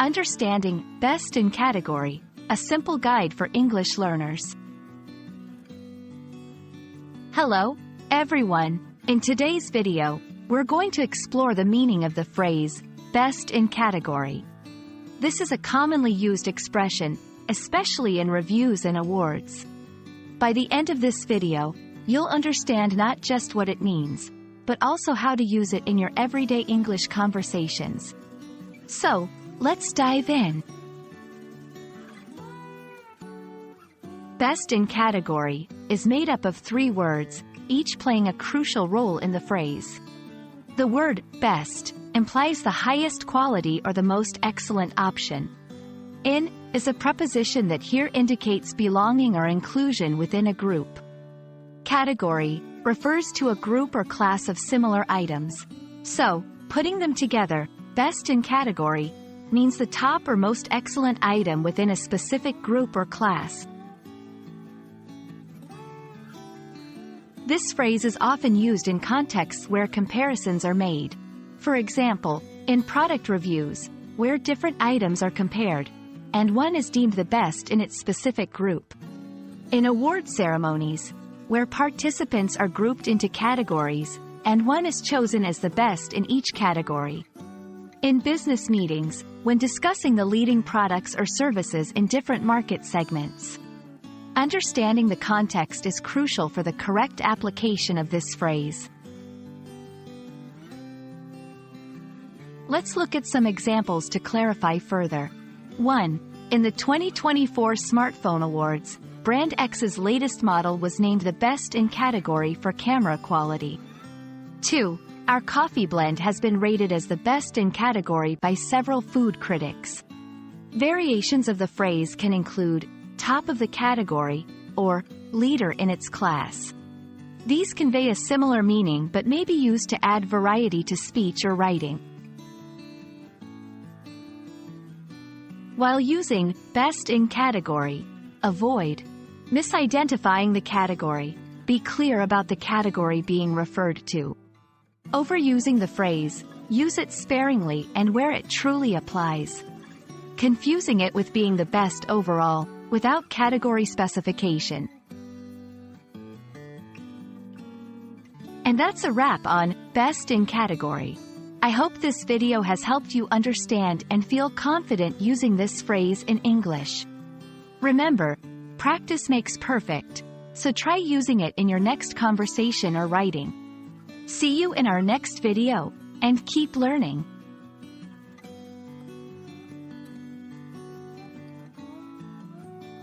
Understanding Best in Category, a simple guide for English learners. Hello, everyone. In today's video, we're going to explore the meaning of the phrase, best in category. This is a commonly used expression, especially in reviews and awards. By the end of this video, you'll understand not just what it means, but also how to use it in your everyday English conversations. So, let's dive in. Best in category is made up of three words, each playing a crucial role in the phrase. The word best implies the highest quality or the most excellent option. In is a preposition that here indicates belonging or inclusion within a group. Category refers to a group or class of similar items. So, putting them together, best in category means the top or most excellent item within a specific group or class. This phrase is often used in contexts where comparisons are made. For example, in product reviews, where different items are compared, and one is deemed the best in its specific group. In award ceremonies, where participants are grouped into categories, and one is chosen as the best in each category. In business meetings, when discussing the leading products or services in different market segments. Understanding the context is crucial for the correct application of this phrase. Let's look at some examples to clarify further. 1. In the 2024 Smartphone Awards, Brand X's latest model was named the best in category for camera quality. 2. Our coffee blend has been rated as the best in category by several food critics. Variations of the phrase can include top of the category or leader in its class. These convey a similar meaning but may be used to add variety to speech or writing. While using best in category, avoid misidentifying the category. Be clear about the category being referred to. Overusing the phrase, use it sparingly and where it truly applies. Confusing it with being the best overall, without category specification. And that's a wrap on Best in Category. I hope this video has helped you understand and feel confident using this phrase in English. Remember, practice makes perfect, so try using it in your next conversation or writing. See you in our next video, and keep learning.